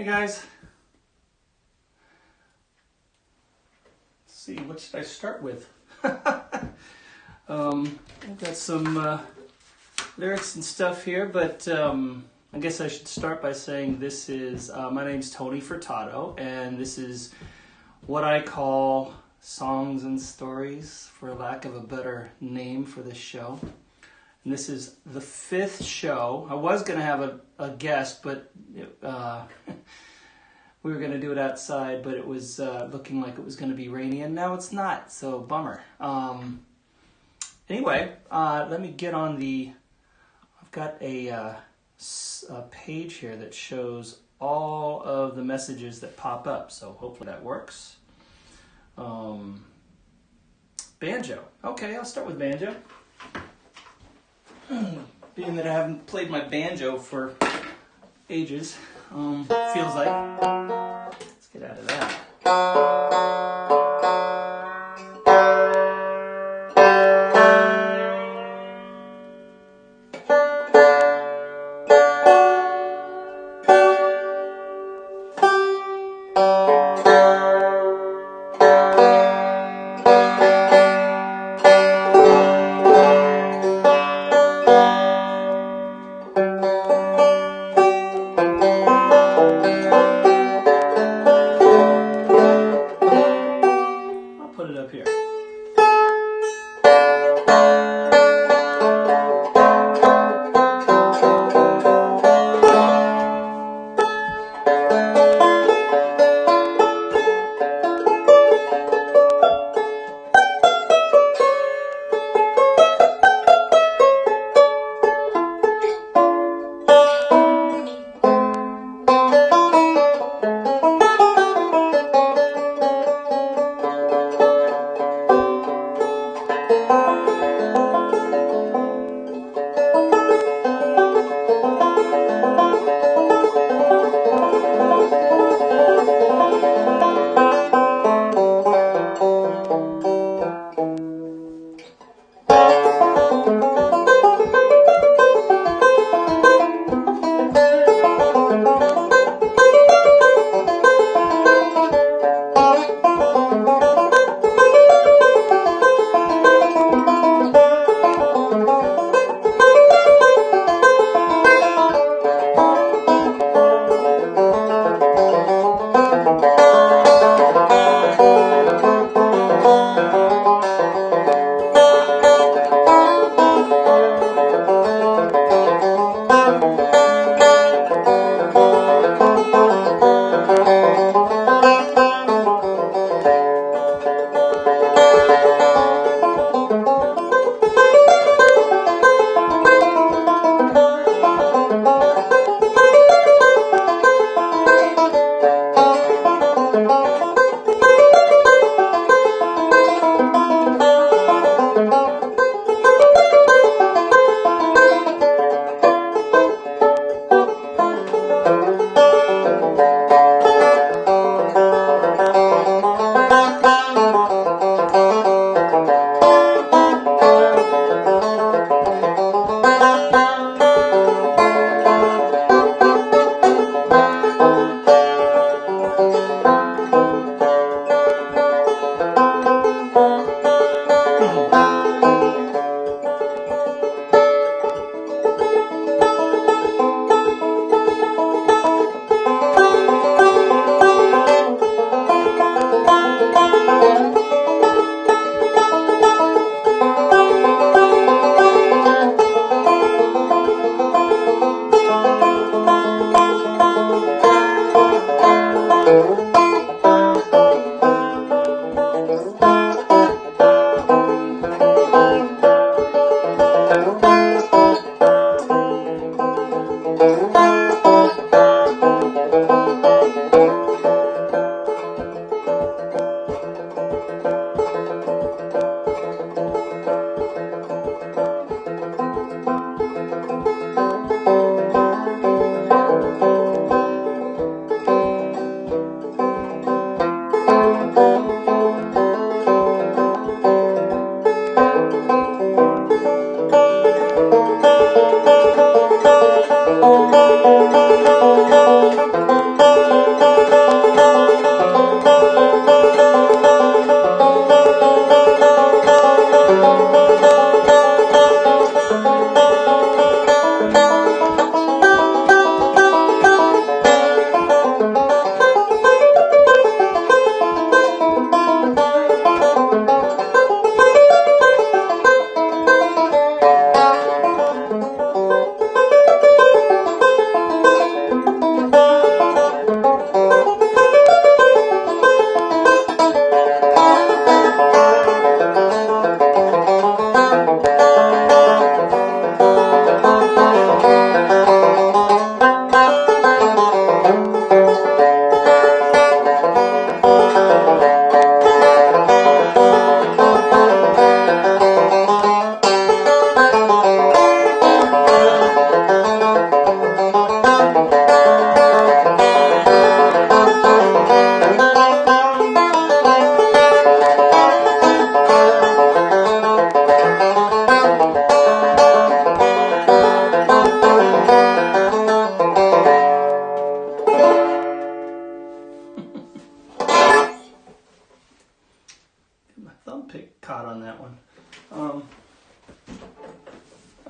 Hey guys. Let's see, what should I start with? I've got some lyrics and stuff here, but I guess I should start by saying this is, my name's Tony Furtado, and this is what I call songs and stories, for lack of a better name for this show. And this is the 5th show. I was going to have a guest, but we were going to do it outside, but it was looking like it was going to be rainy, and now it's not, so bummer. Anyway, let me get on the... I've got a page here that shows all of the messages that pop up, so hopefully that works. Banjo. Okay, I'll start with banjo. Being that I haven't played my banjo for ages, feels like. Let's get out of that. Put it up here. That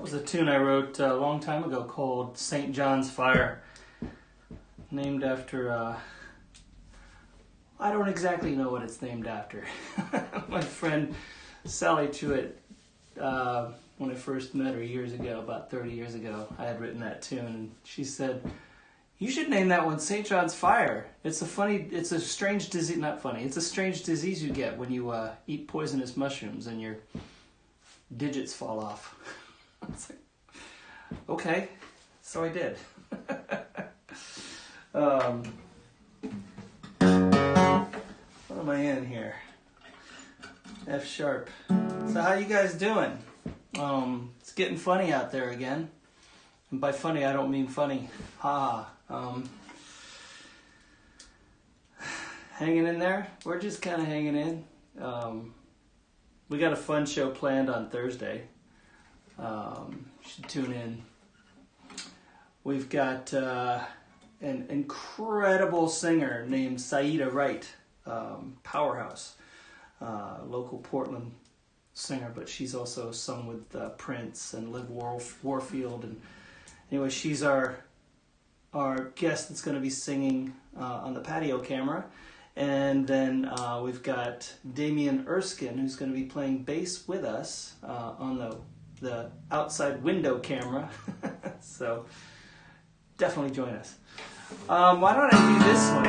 was a tune I wrote a long time ago called St. John's Fire, named after, I don't exactly know what it's named after. My friend Sally Truitt, when I first met her years ago, about 30 years ago, I had written that tune, and she said, "You should name that one St. John's Fire. It's a strange disease, not funny, it's a strange disease you get when you eat poisonous mushrooms and your digits fall off." I was like, okay, so I did. What am I in here? F sharp. So how you guys doing? It's getting funny out there again. And by funny, I don't mean funny. Ha. Hanging in there? We're just kind of hanging in. We got a fun show planned on Thursday. Should tune in. We've got an incredible singer named Saida Wright, powerhouse, local Portland singer, but she's also sung with Prince and Liv Warfield. And anyway, she's our guest that's going to be singing on the patio camera. And then we've got Damian Erskine, who's going to be playing bass with us on the outside window camera. So definitely join us. Why don't I do this one?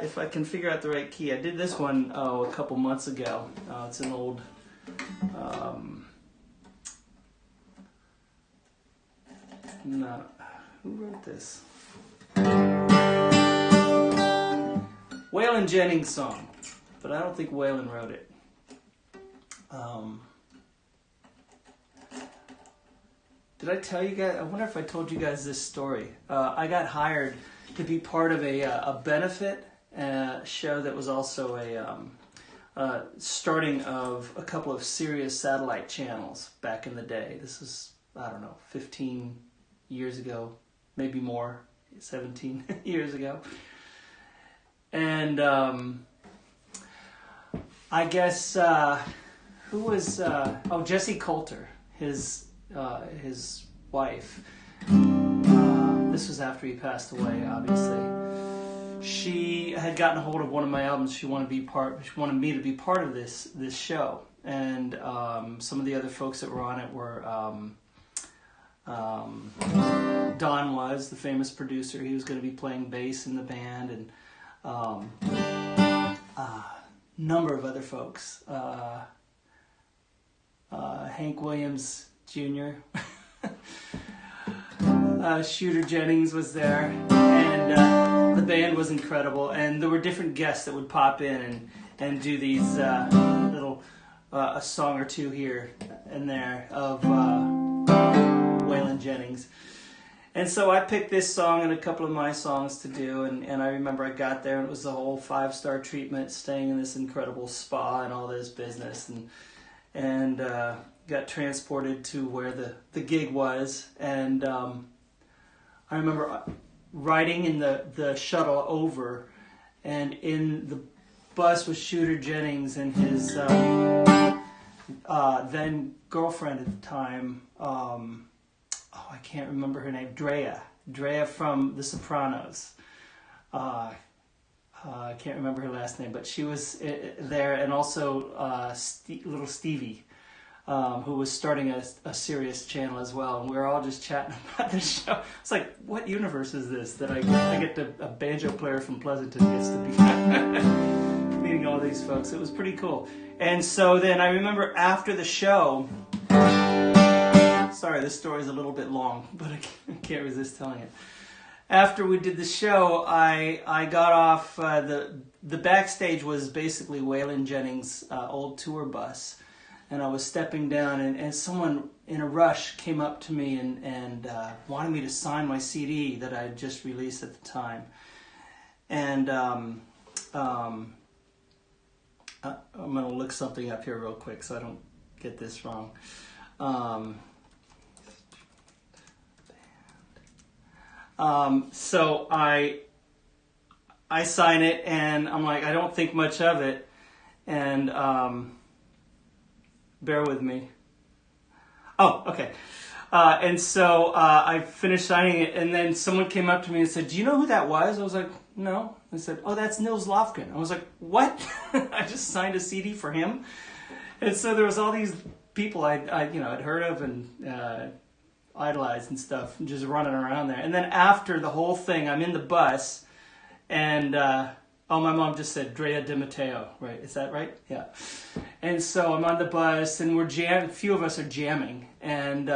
If I can figure out the right key. I did this one a couple months ago. It's an old... no, who wrote this? Waylon Jennings song, but I don't think Waylon wrote it. Did I tell you guys? I wonder if I told you guys this story. I got hired to be part of a benefit show that was also a starting of a couple of Sirius satellite channels back in the day. This is, I don't know, 15 years ago, maybe more, 17 years ago. And I guess who was Jesse Coulter, his wife. This was after he passed away, obviously. She had gotten a hold of one of my albums. She wanted me to be part of this show. And some of the other folks that were on it were Don was the famous producer. He was going to be playing bass in the band, and number of other folks. Hank Williams Jr. Shooter Jennings was there, and the band was incredible. And there were different guests that would pop in and do these little a song or two here and there of Waylon Jennings. And so I picked this song and a couple of my songs to do, and I remember I got there and it was the whole 5-star treatment, staying in this incredible spa and all this business, and got transported to where the gig was. And I remember riding in the shuttle over, and in the bus was Shooter Jennings and his then girlfriend at the time. I can't remember her name. Drea from The Sopranos. I can't remember her last name, but she was there, and also little Stevie, who was starting a Sirius channel as well. And we were all just chatting about the show. It's like, what universe is this that I get a banjo player from Pleasanton gets to be meeting all these folks? It was pretty cool. And so then I remember after the show. Sorry, this story is a little bit long, but I can't resist telling it. After we did the show, I got off, the backstage was basically Waylon Jennings' old tour bus, and I was stepping down, and someone in a rush came up to me and wanted me to sign my CD that I had just released at the time. And I'm going to look something up here real quick so I don't get this wrong. So I sign it, and I'm like, I don't think much of it, and bear with me. Oh, okay. And so I finished signing it, and then someone came up to me and said, "Do you know who that was?" I was like, "No." I said, "Oh, that's Nils Lofgren." I was like, "What?" I just signed a CD for him. And so there was all these people I'd heard of and idolized and stuff, just running around there. And then after the whole thing, I'm in the bus, and my mom just said Drea Di Matteo, right? Is that right? Yeah. And so I'm on the bus, and we're a few of us are jamming, and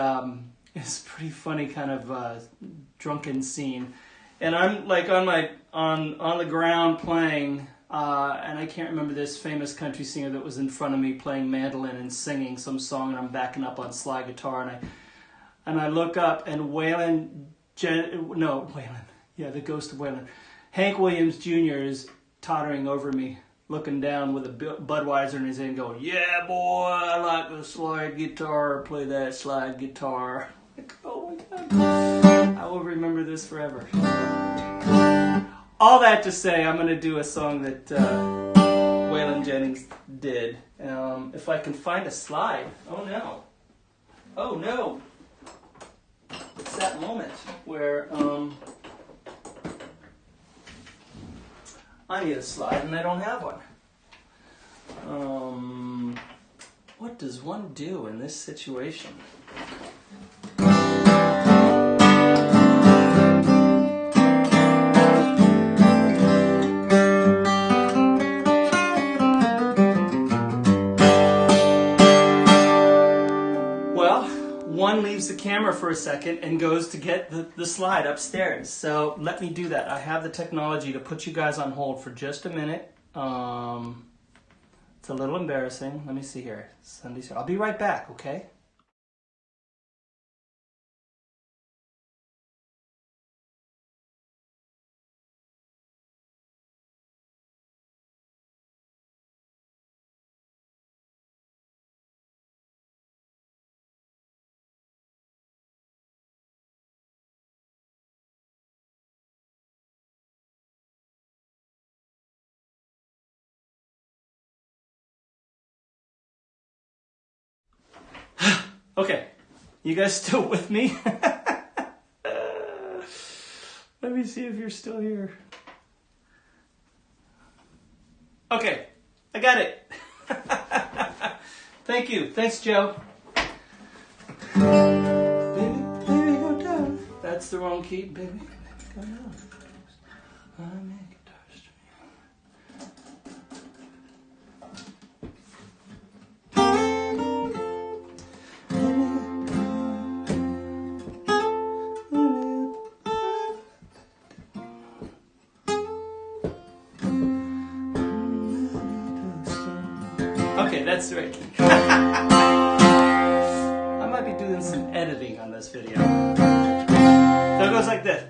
it's a pretty funny kind of drunken scene. And I'm like on the ground playing, and I can't remember this famous country singer that was in front of me playing mandolin and singing some song, and I'm backing up on slide guitar, and I look up, and the ghost of Waylon, Hank Williams Jr. is tottering over me, looking down with a Budweiser in his hand, going, "Yeah, boy, I like the slide guitar. Play that slide guitar." Like, oh my God, I will remember this forever. All that to say, I'm going to do a song that Waylon Jennings did. If I can find a slide. Oh no. It's that moment where I need a slide and I don't have one. What does one do in this situation? One leaves the camera for a second and goes to get the slide upstairs. So let me do that. I have the technology to put you guys on hold for just a minute. It's a little embarrassing. Let me see here. I'll be right back, okay? Okay, you guys still with me? Let me see if you're still here. Okay, I got it. Thank you. Thanks, Joe. Baby, baby, go down. That's the wrong key. Baby, go down. I'm a guitar string. Okay, that's the right key. I might be doing some editing on this video. So it goes like this.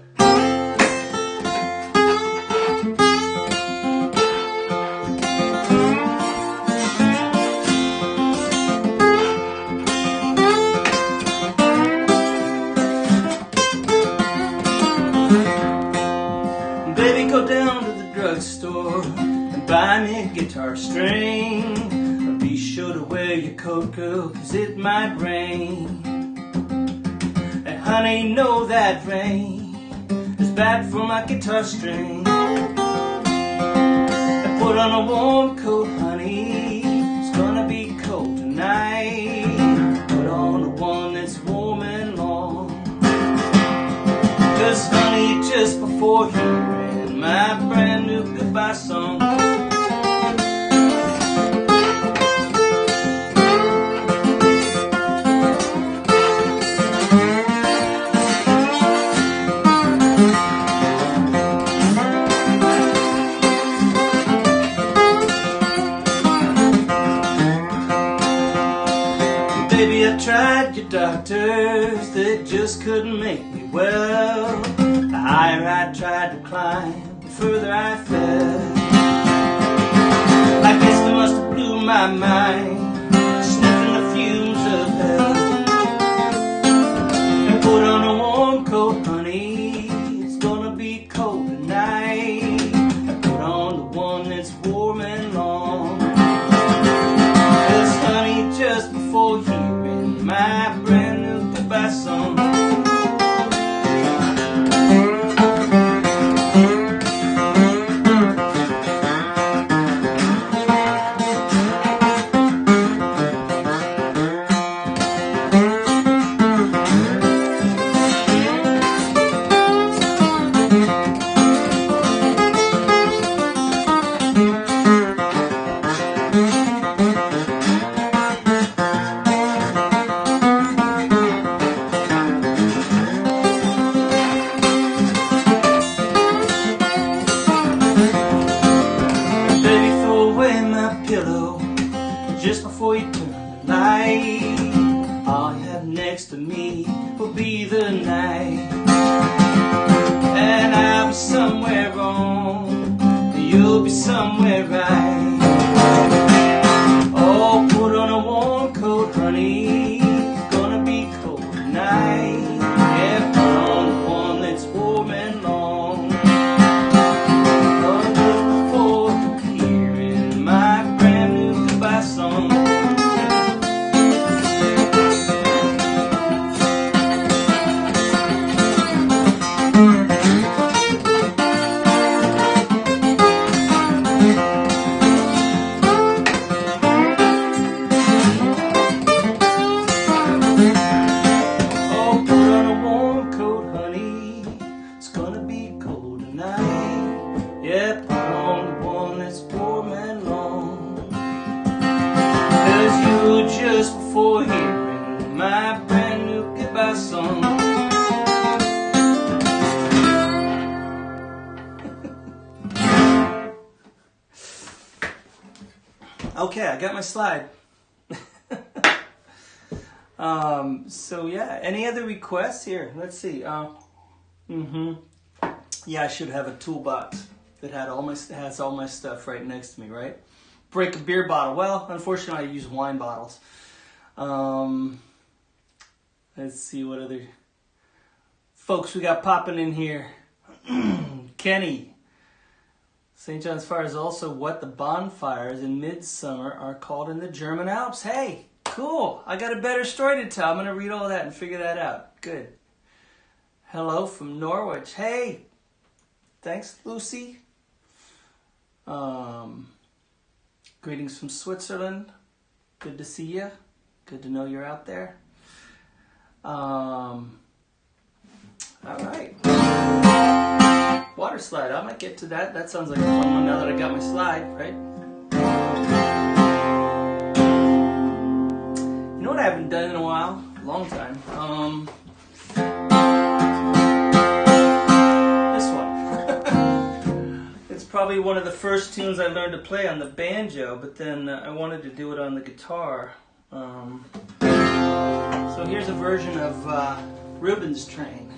Baby, go down to the drugstore and buy me a guitar string. Be sure to wear your coat, girl, 'cause it might rain. And honey, know that rain is bad for my guitar string. And put on a warm coat, honey, it's gonna be cold tonight. Put on the one that's warm and long. 'Cause honey, just before hearing my brand new goodbye song, baby, I tried your doctors, they just couldn't make me well. The higher I tried to climb, the further I fell. I guess they must have blew my mind, sniffing the fumes of hell. And put on a warm coat, honey, it's gonna be cold tonight. And put on the one that's warm and long. 'Cause honey, just before hearing my brand new goodbye song. Just before you turn the light, all you have next to me will be the night. And I'll be somewhere wrong, you'll be somewhere right. Oh, put on a warm coat, honey, it's gonna be cold tonight. Yeah, put on the one that's warm and long. But look forward to hearing my brand new goodbye song. Yeah, put on the one that's warm and long. 'Cause you just before hearing my brand new goodbye song. Okay, I got my slide. So yeah, any other requests here? Let's see. Yeah, I should have a toolbox that has all my stuff right next to me, right? Break a beer bottle. Well, unfortunately, I use wine bottles. Let's see what other folks we got popping in here. Kenny. St. John's Fire is also what the bonfires in midsummer are called in the German Alps. Hey, cool. I got a better story to tell. I'm going to read all that and figure that out. Good. Hello from Norwich. Hey. Thanks, Lucy. Greetings from Switzerland. Good to see you. Good to know you're out there. All right. Water slide. I might get to that. That sounds like a fun one now that I got my slide, right? You know what I haven't done in a while? A long time. This one. It's probably one of the first tunes I learned to play on the banjo, but then I wanted to do it on the guitar. So here's a version of Reuben's Train.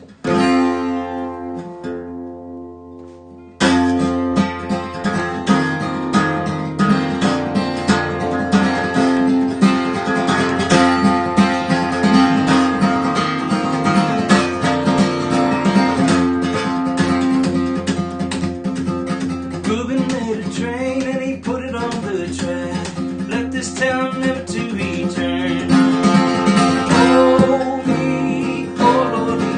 Reuben made a train and he put it on the track. Left this town never to return. Oh me, oh Lordy,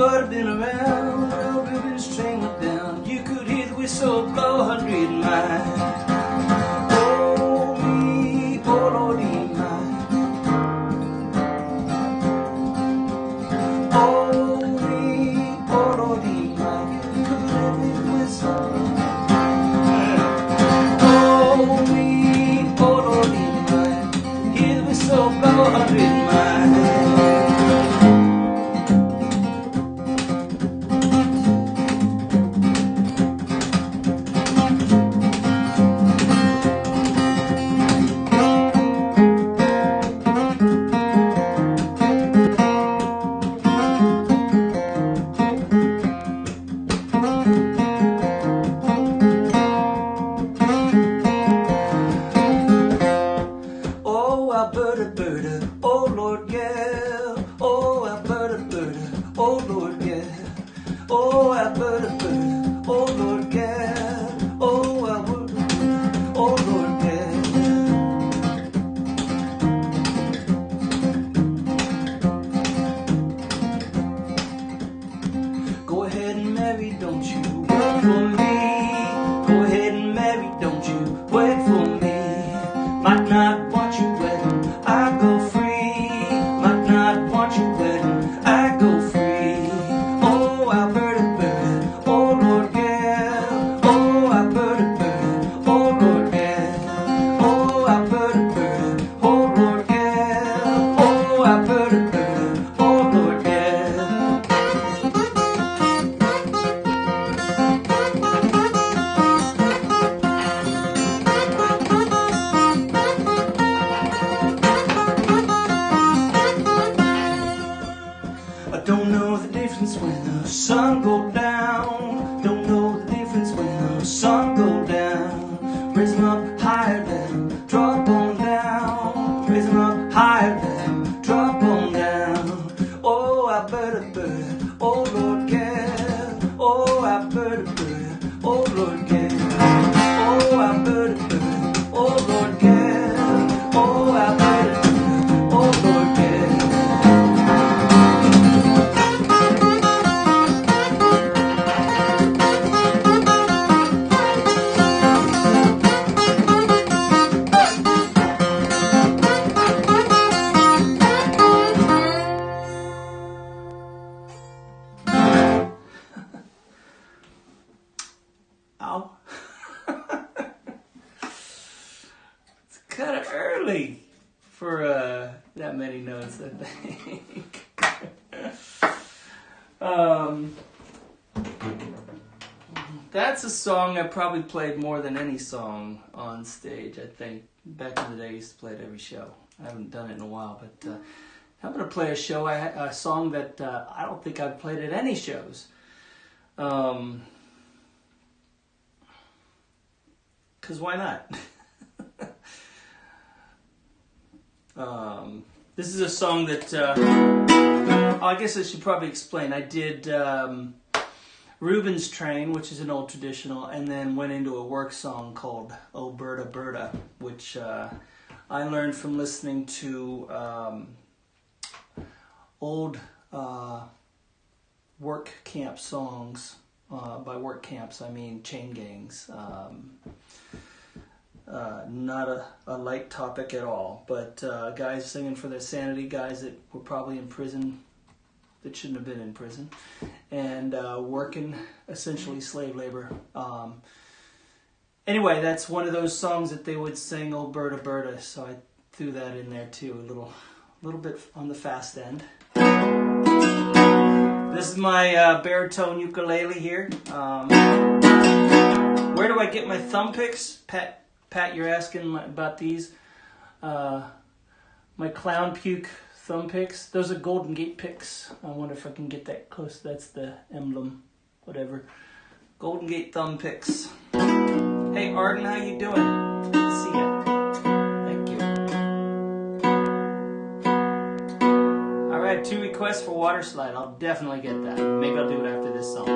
ought to have been around when Reuben's train went down. You could hear the whistle blow 100 miles. Oh me, oh Lordy, my. Oh me, oh Lordy, my. You could hear the whistle. Oh me, oh Lordy, my. Hear the whistle blow 100 miles. Oh, Alberta, Berta, oh Lord, yeah. Oh, Alberta, Berta, oh Lord, yeah. Oh, Alberta, Berta, oh Lord, yeah. Oh, Alberta, Berta, oh Lord, yeah. Go ahead and marry, don't you wait for me. Go ahead and marry, don't you wait for me. Might not want you wedding, I go free. Might not want you wedding, I go free. Oh, Alberta, Berta, oh Lord, yeah. Oh, Alberta, Berta, oh Lord, yeah. Oh, Alberta, Berta, oh Lord, yeah. Oh, Alberta, Berta, oh Lord, yeah. I don't know the difference when the sun go down. Don't know the difference when the sun go down. Raise 'em up higher, let 'em drop on down. Raise 'em up higher, let 'em drop on down. Oh, Alberta, Berta, oh Lord, yeah. Oh, Alberta, Berta, oh Lord, yeah. Oh, Alberta, Berta, oh Lord, yeah. Oh, Alberta, Berta, oh Lord, yeah. Ow. It's kind of early for that many notes, I think. That's a song I probably played more than any song on stage, I think. Back in the day, I used to play it every show. I haven't done it in a while, but I'm going to play a song that I don't think I've played at any shows. Because why not? This is a song that, I guess I should probably explain. I did Reuben's Train, which is an old traditional, and then went into a work song called Oh Berta, Berta, which I learned from listening to old work camp songs. By work camps, I mean chain gangs. Not a light topic at all, but guys singing for their sanity, guys that were probably in prison that shouldn't have been in prison, and working essentially slave labor. Anyway, that's one of those songs that they would sing, "Oh Berta, Berta," so I threw that in there too, a little bit on the fast end. This is my baritone ukulele here. Where do I get my thumb picks? Pat, you're asking about these. My clown puke thumb picks. Those are Golden Gate picks. I wonder if I can get that close. That's the emblem, whatever. Golden Gate thumb picks. Hey Arden, how you doing? Good to see ya. Thank you. Alright, 2 requests for Water Slide. I'll definitely get that. Maybe I'll do it after this song.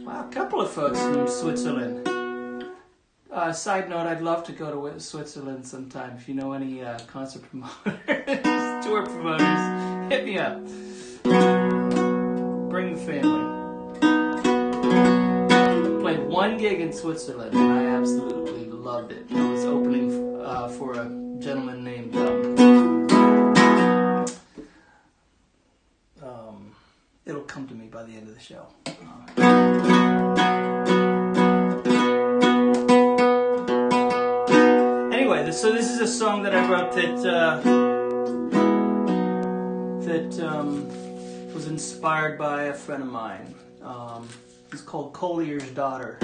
Wow, a couple of folks from Switzerland. Side note, I'd love to go to Switzerland sometime. If you know any concert promoters, tour promoters, hit me up. Bring the family. Played one gig in Switzerland and I absolutely loved it. It was opening for a gentleman named it'll come to me by the end of the show. Anyway, so this is a song that I wrote that was inspired by a friend of mine. It's called Collier's Daughter.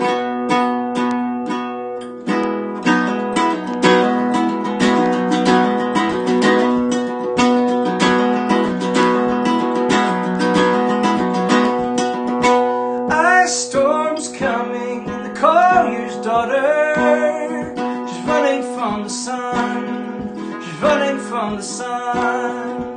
Storm's coming and the collier's daughter, she's running from the sun, she's running from the sun.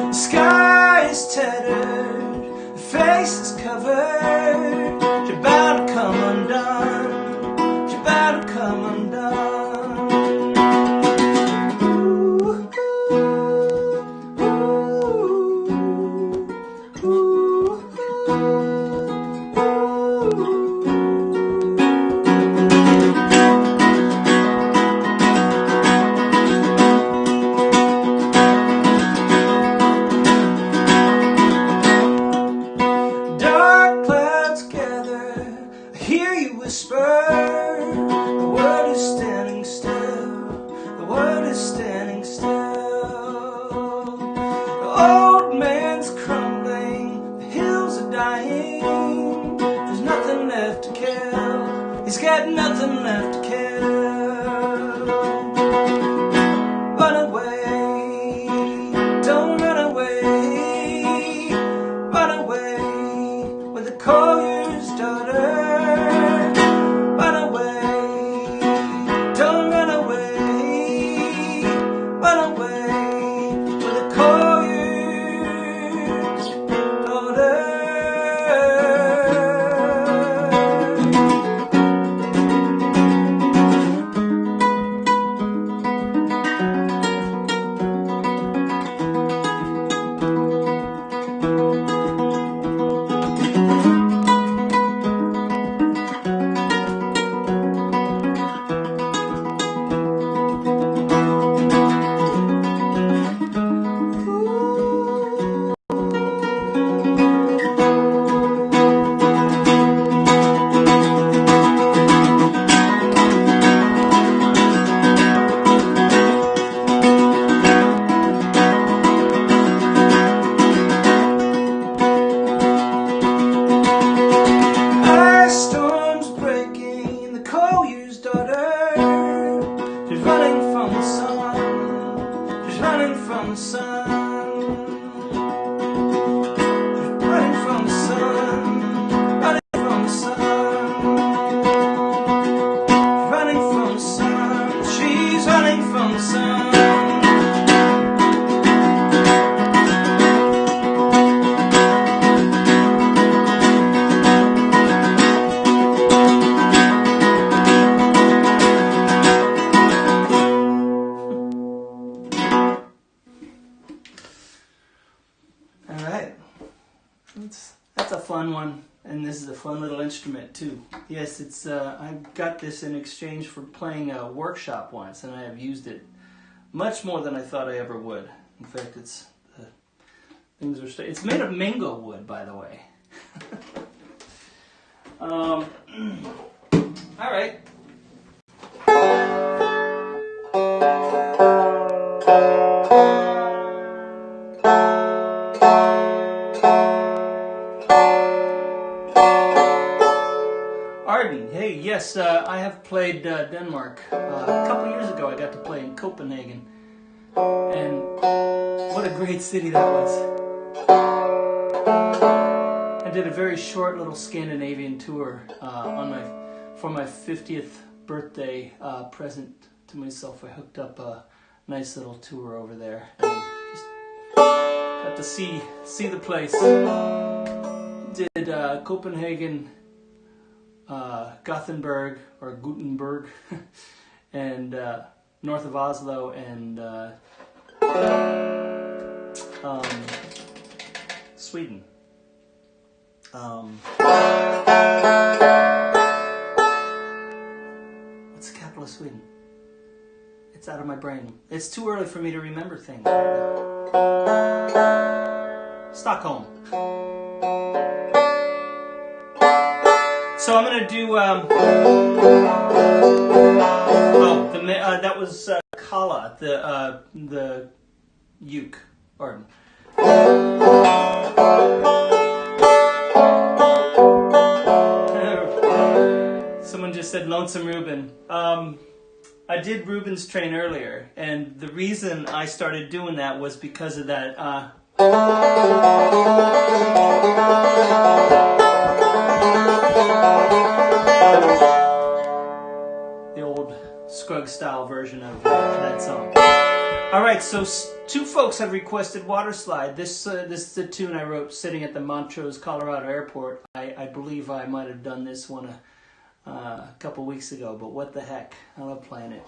The sky is tattered, the face is covered, she's about to come undone, she's about to come undone. He's got nothing left to kill. Run away, don't run away. Run away with the collier's daughter. Run away, don't run away. Run away with the collier's daughter. From the sun, running from the sun, running from the sun, running from the sun, she's running from the sun. That's a fun one, and this is a fun little instrument too. Yes, it's I got this in exchange for playing a workshop once, and I have used it much more than I thought I ever would. In fact, it's it's made of mango wood, by the way. All right. Hey, yes, I have played Denmark. A couple years ago I got to play in Copenhagen. And what a great city that was. I did a very short little Scandinavian tour for my 50th birthday present to myself. I hooked up a nice little tour over there. And just got to see the place. Did Copenhagen, Gothenburg or Gutenberg, and north of Oslo, and Sweden. What's the capital of Sweden? It's out of my brain. It's too early for me to remember things right now. Stockholm. So I'm going to do, that was Kala, the uke, pardon. Someone just said Lonesome Reuben. I did Reuben's Train earlier, and the reason I started doing that was because of that. The old Scruggs style version of that song. All right, so two folks have requested Water Slide. This is a tune I wrote sitting at the Montrose, Colorado airport. I believe I might have done this one a couple weeks ago, but what the heck? I love playing it.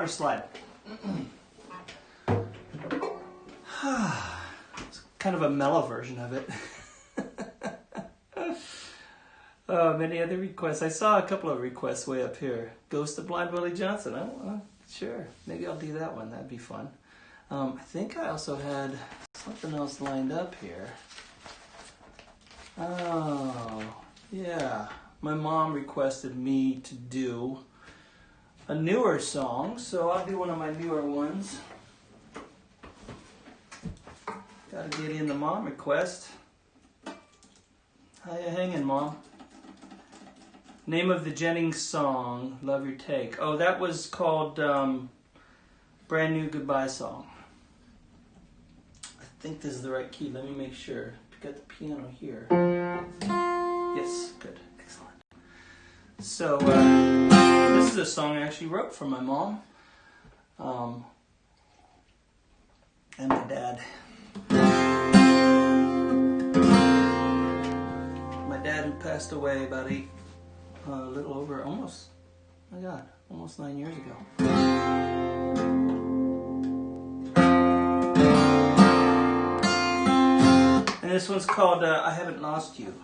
water slide. It's kind of a mellow version of it. Many other requests. I saw a couple of requests way up here. Ghost of Blind Willie Johnson. Oh, sure. Maybe I'll do that one. That'd be fun. I think I also had something else lined up here. Oh, yeah. My mom requested me to do a newer song, so I'll do one of my newer ones. Gotta get in the mom request. How you hanging, Mom? Name of the Jennings song, Love Your Take. Oh, that was called Brand New Goodbye Song. I think this is the right key. Let me make sure. Got the piano here. Yes, good. Excellent. So, this is a song I actually wrote for my mom and my dad. My dad, who passed away about a little over, almost 9 years ago. And this one's called I Haven't Lost You.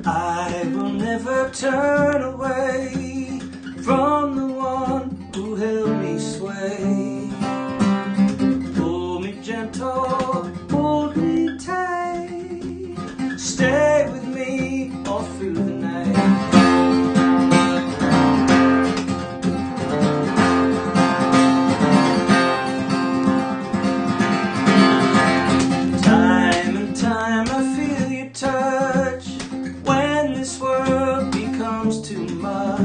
I will never turn away from the one who held me sway. Pull me gentle, hold me tight, stay with me all through the night. Time and time I feel your touch when this world becomes too much.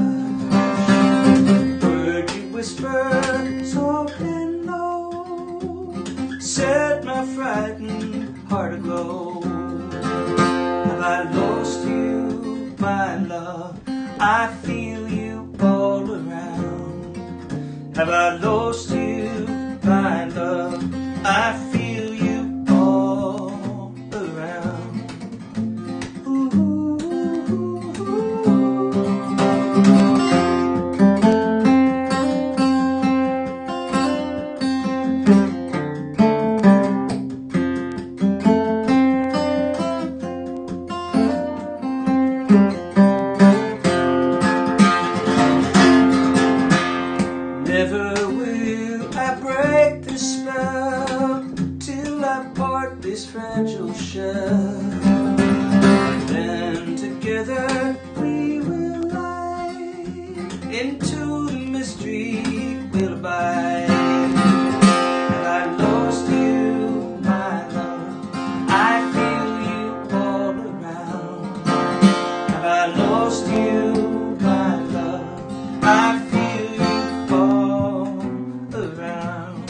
Word you whisper soft and low set my frightened heart aglow. Have I lost you, my love? I feel you all around. Have I lost you, my love? I feel you all around. Never will I break the spell till I part this fragile shell. Then together we will lie, into the mystery we'll abide. Have I lost you, my love? I feel you all around. Have I lost you, my love? I feel you all around.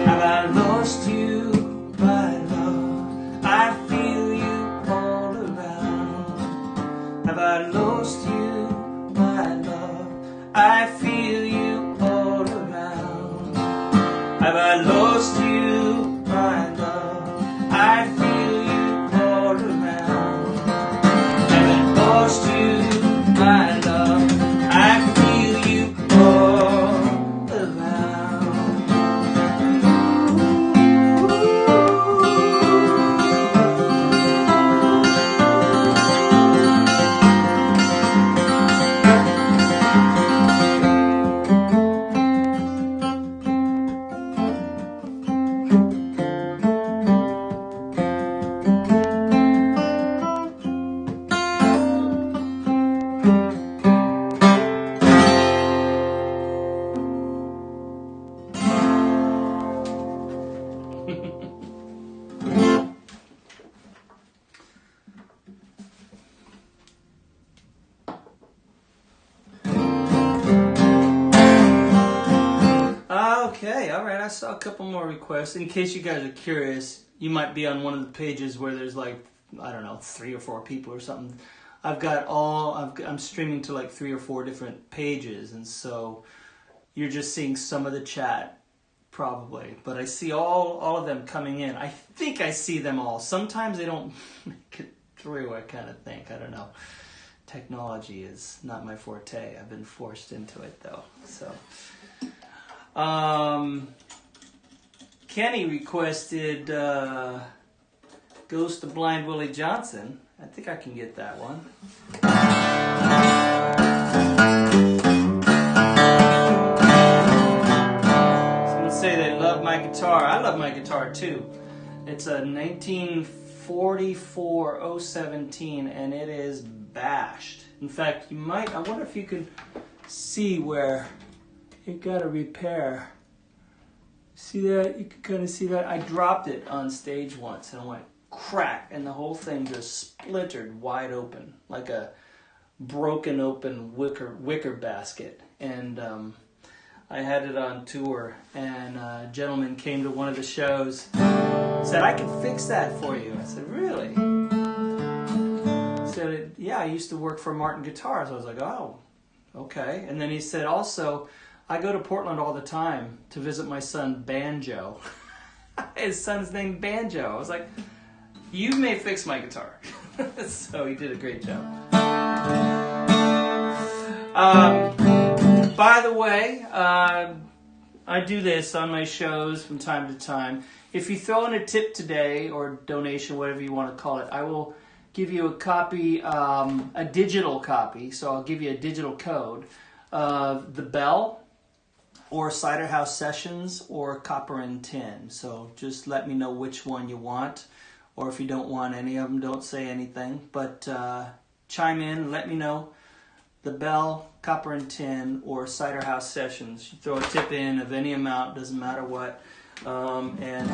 Have I lost you, my love? I saw a couple more requests. In case you guys are curious, you might be on one of the pages where there's like, I don't know, 3 or 4 people or something. I'm streaming to like 3 or 4 different pages, and so you're just seeing some of the chat, probably. But I see all of them coming in. I think I see them all. Sometimes they don't make it through, I kind of think. I don't know. Technology is not my forte. I've been forced into it, though. So, Kenny requested Ghost of Blind Willie Johnson. I think I can get that one. Someone say they love my guitar. I love my guitar too. It's a 1944 017 and it is bashed. In fact, I wonder if you can see where it got a repair. See that? You can kind of see that. I dropped it on stage once and I went crack, and the whole thing just splintered wide open like a broken open wicker basket. And I had it on tour, and a gentleman came to one of the shows, said, "I can fix that for you." I said, "Really?" He said, "Yeah, I used to work for Martin Guitars." I was like, "Oh, okay." And then he said, "Also, I go to Portland all the time to visit my son Banjo." His son's named Banjo. I was like, "You may fix my guitar." So he did a great job. By the way, I do this on my shows from time to time. If you throw in a tip today, or donation, whatever you want to call it, I will give you a copy, a digital copy. So I'll give you a digital code of The Bell, or Cider House Sessions, or Copper and Tin. So just let me know which one you want. Or if you don't want any of them, don't say anything. But chime in, let me know. The Bell, Copper and Tin, or Cider House Sessions. You throw a tip in of any amount, doesn't matter what. And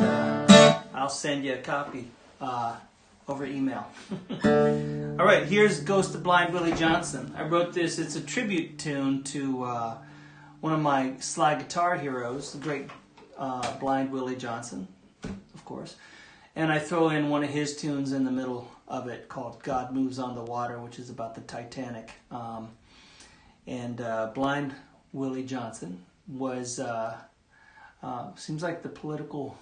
I'll send you a copy over email. All right, here's Ghost of Blind Willie Johnson. I wrote this. It's a tribute tune to one of my slide guitar heroes, the great Blind Willie Johnson, of course. And I throw in one of his tunes in the middle of it called God Moves on the Water, which is about the Titanic. Blind Willie Johnson was, seems like the politically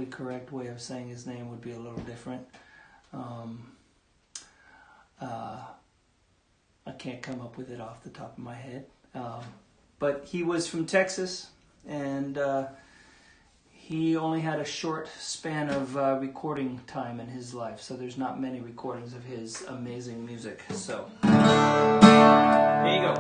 correct way of saying his name would be a little different. I can't come up with it off the top of my head. But he was from Texas, and he only had a short span of recording time in his life, so there's not many recordings of his amazing music. So, there you go.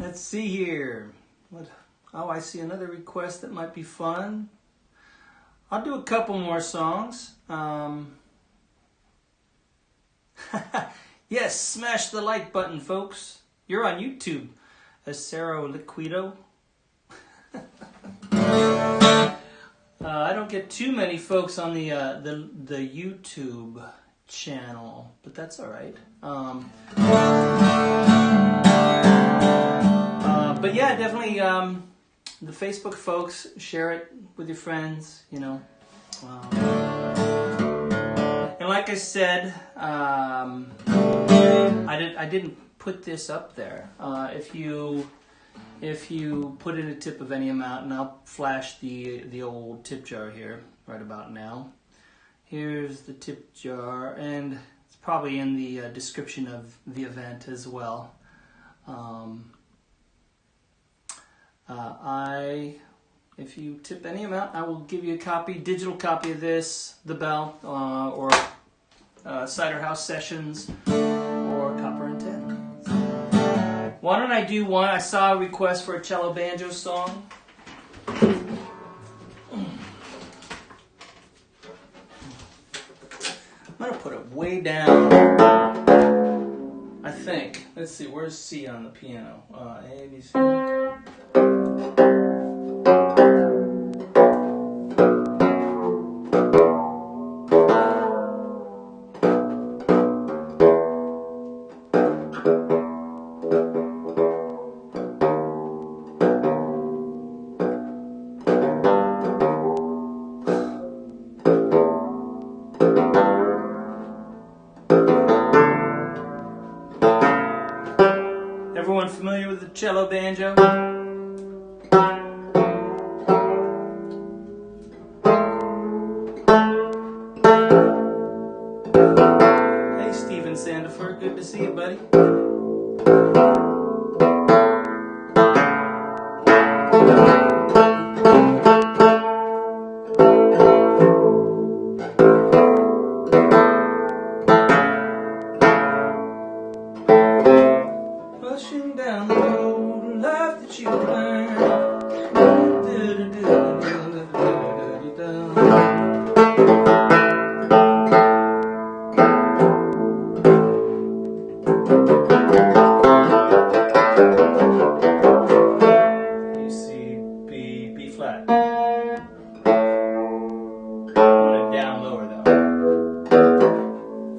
Let's see here. Oh, I see another request that might be fun. I'll do a couple more songs. Yes, smash the like button, folks. You're on YouTube. Acero Liquido. I don't get too many folks on the YouTube channel, but that's all right. But yeah, definitely the Facebook folks, share it with your friends, you know. And like I said, I didn't put this up there. If you put in a tip of any amount, and I'll flash the old tip jar here right about now. Here's the tip jar, and it's probably in the description of the event as well. If you tip any amount, I will give you a copy, digital copy of this, The Bell, or Cider House Sessions, or Copper and Tin. Why don't I do one? I saw a request for a cello banjo song. I'm going to put it way down, I think. Let's see, where's C on the piano? A, B, C. Everyone familiar with the cello banjo? Hey, Stephen Sandiford, good to see you, buddy. Pushing down the road, life that you learned. You see B flat. Put it down lower though.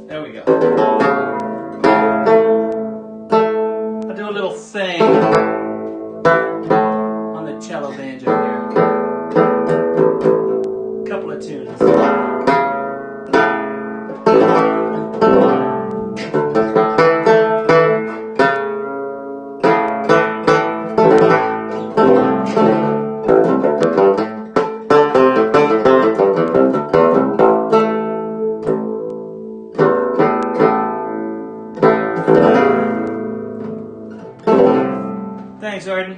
There we go. I'll do a little thing on the cello banjo here. A couple of tunes. Thanks, Arden.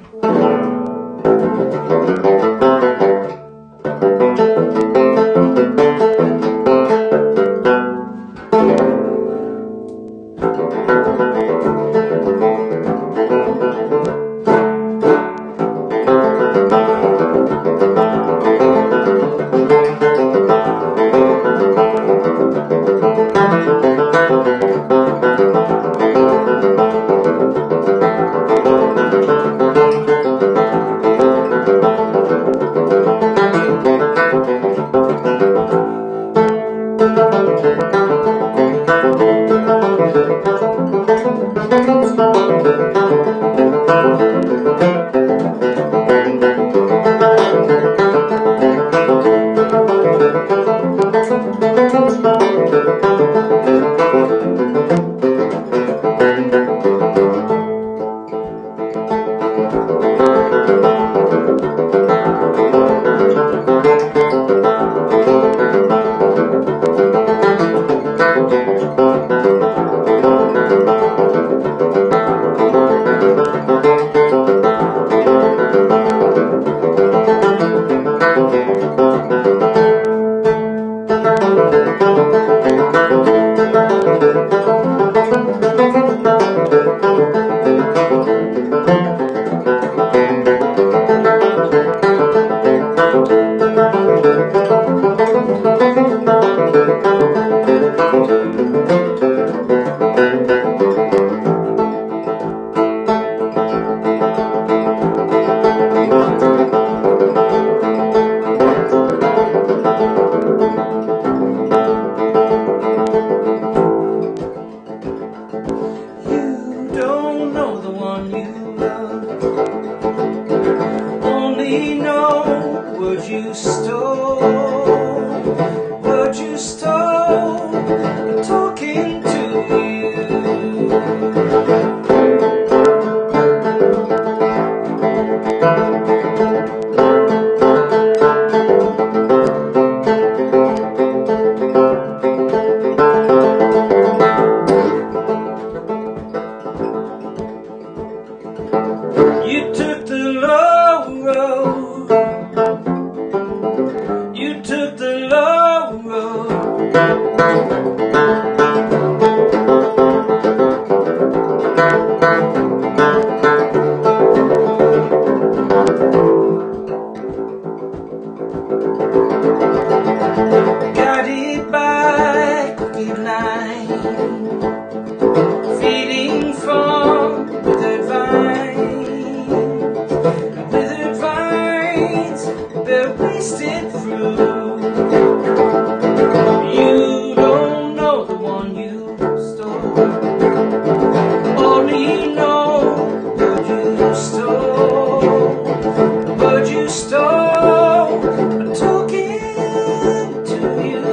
one you love. Only know what you stole, what you stole, talking to you. You took the low road. You took the low road. Guided by crooked line, feeding from withered vines, and withered vines bear wasted fruit. You don't know the one you stole, only know what you stole, what you stole, talking to you.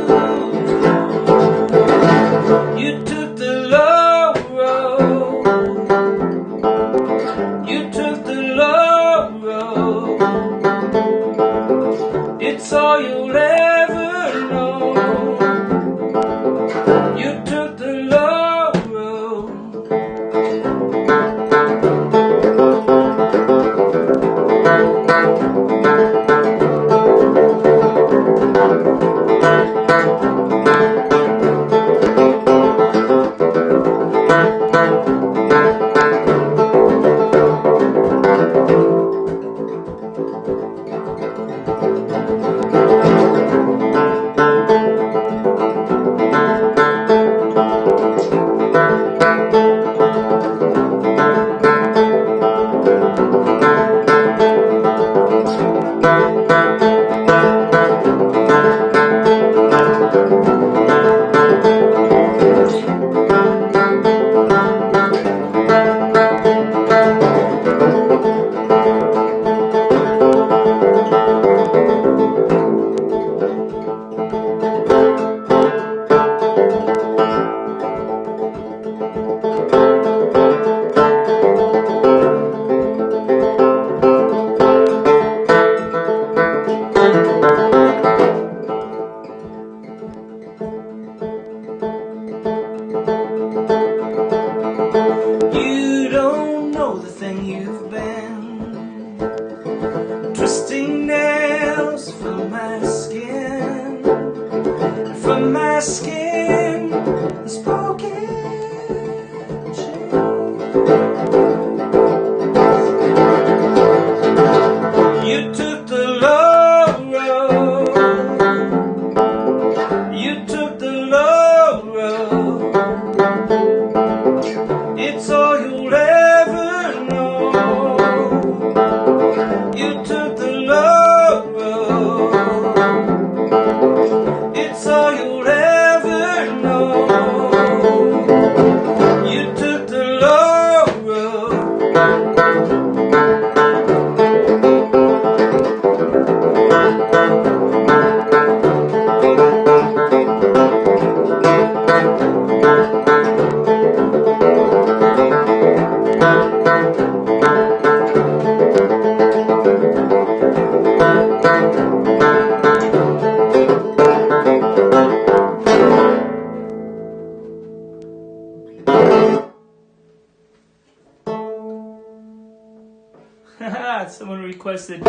You took the low road. You took the low road. It's all you'll ever know. You took the low road. You don't know the thing you've been, twisting nails from my skin, from my skin, spoken shame. You took the low road. You took the low road. It's all you'll ever know. You took the low road. It's all you'll ever know. You took the low road. Someone requested.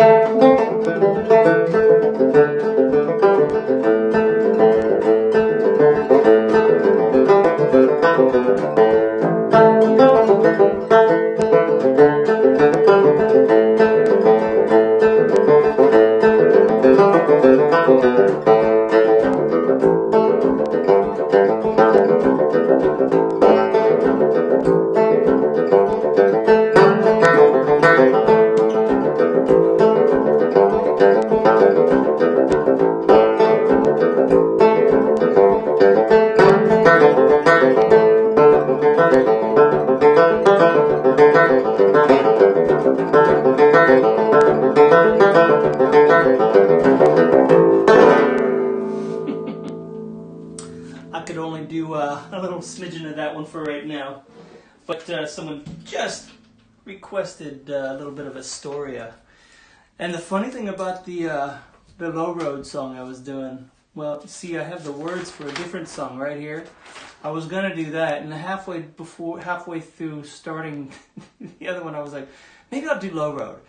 that one for right now. But someone just requested a little bit of Astoria. And the funny thing about the Low Road song I was doing, well, see, I have the words for a different song right here. I was gonna do that, and halfway through starting the other one, I was like, maybe I'll do Low Road.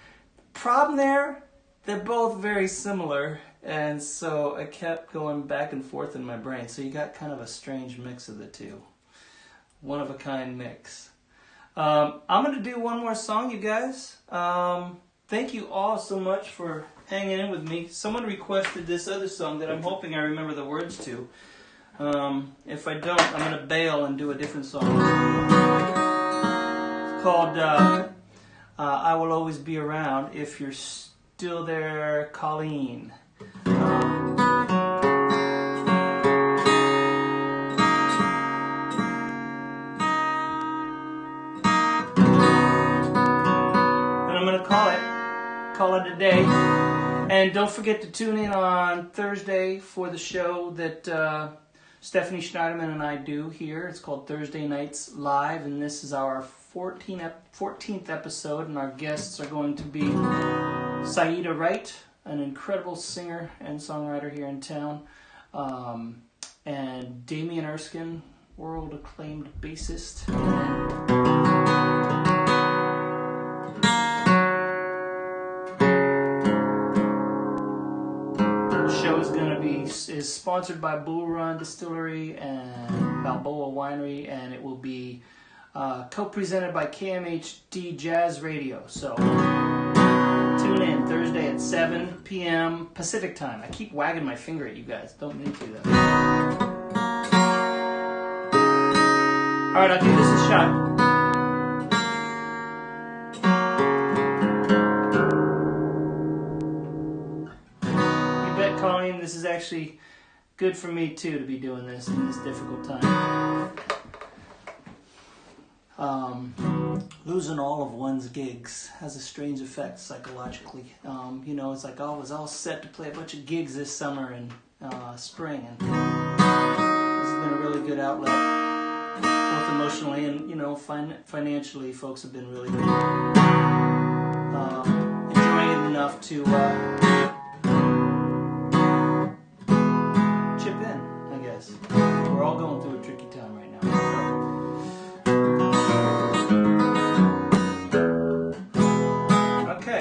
Problem there, they're both very similar, and so I kept going back and forth in my brain. So you got kind of a strange mix of the two, one of a kind mix. I'm gonna do one more song, you guys. Thank you all so much for hanging in with me. Someone requested this other song that I'm hoping I remember the words to. If I don't, I'm going to bail and do a different song. It's called I Will Always Be Around. If you're still there, Colleen. And I'm going to call it a day. And don't forget to tune in on Thursday for the show that Stephanie Schneiderman and I do here. It's called Thursday Nights Live, and this is our 14th episode, and our guests are going to be Saida Wright, an incredible singer and songwriter here in town, and Damian Erskine, world-acclaimed bassist. Is sponsored by Bull Run Distillery and Balboa Winery, and it will be co-presented by KMHD Jazz Radio. So tune in Thursday at 7 p.m. Pacific Time. I keep wagging my finger at you guys. Don't mean to though. All right, I'll give this a shot. Colleen, this is actually good for me too to be doing this in this difficult time. Losing all of one's gigs has a strange effect psychologically. You know, it's like I was all set to play a bunch of gigs this summer and spring, and this has been a really good outlet, both emotionally and, you know, financially. Folks have been really enjoying it enough to chip in, I guess. We're all going through a tricky time right now. Okay.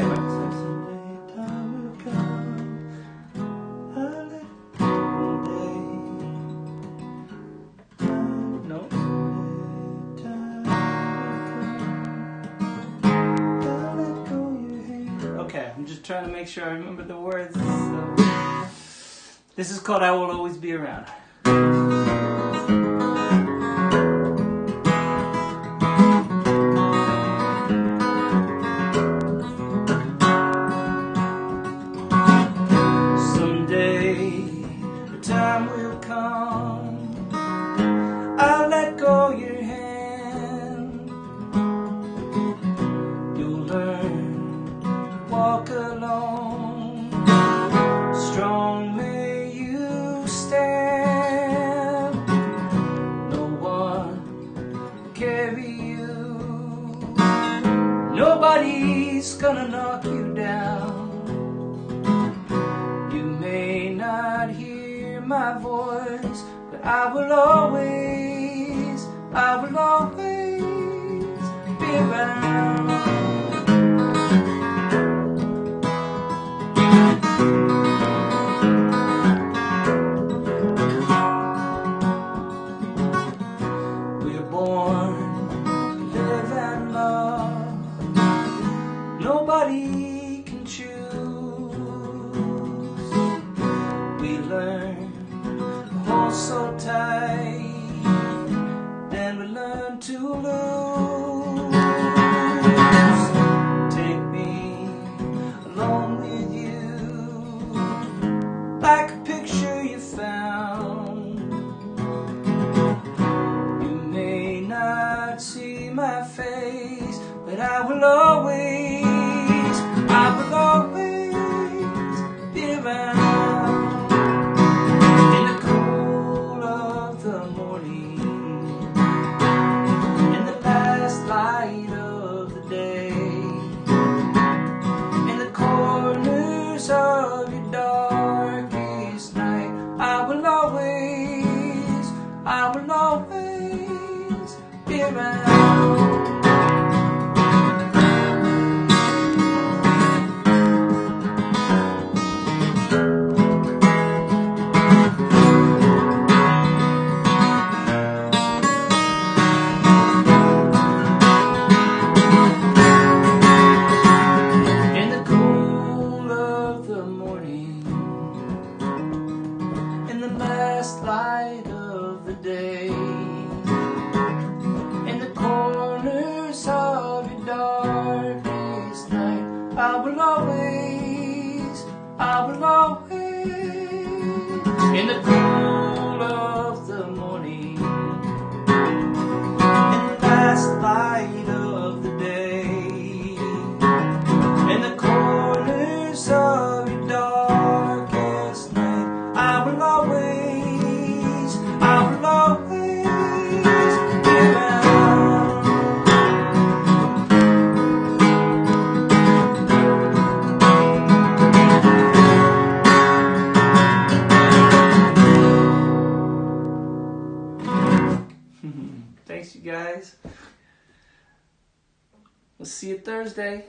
Okay, I'm just trying to make sure I remember the words. So. This is called I Will Always Be Around. Someday the time will come, I'll let go your hand. You'll learn to walk alone, strong man. No one carry you. Nobody's gonna knock you down. You may not hear my voice, but I will always be around. Nobody can choose. We learn to hold so tight, then we learn to lose. Take me along with you, like a picture you found. You may not see my face, but I will always be around. In the cool of the morning, in the cool of the morning, in the last light of the day, in the corners of your darkest night, I will always be around. Thanks, you guys. We'll see you Thursday.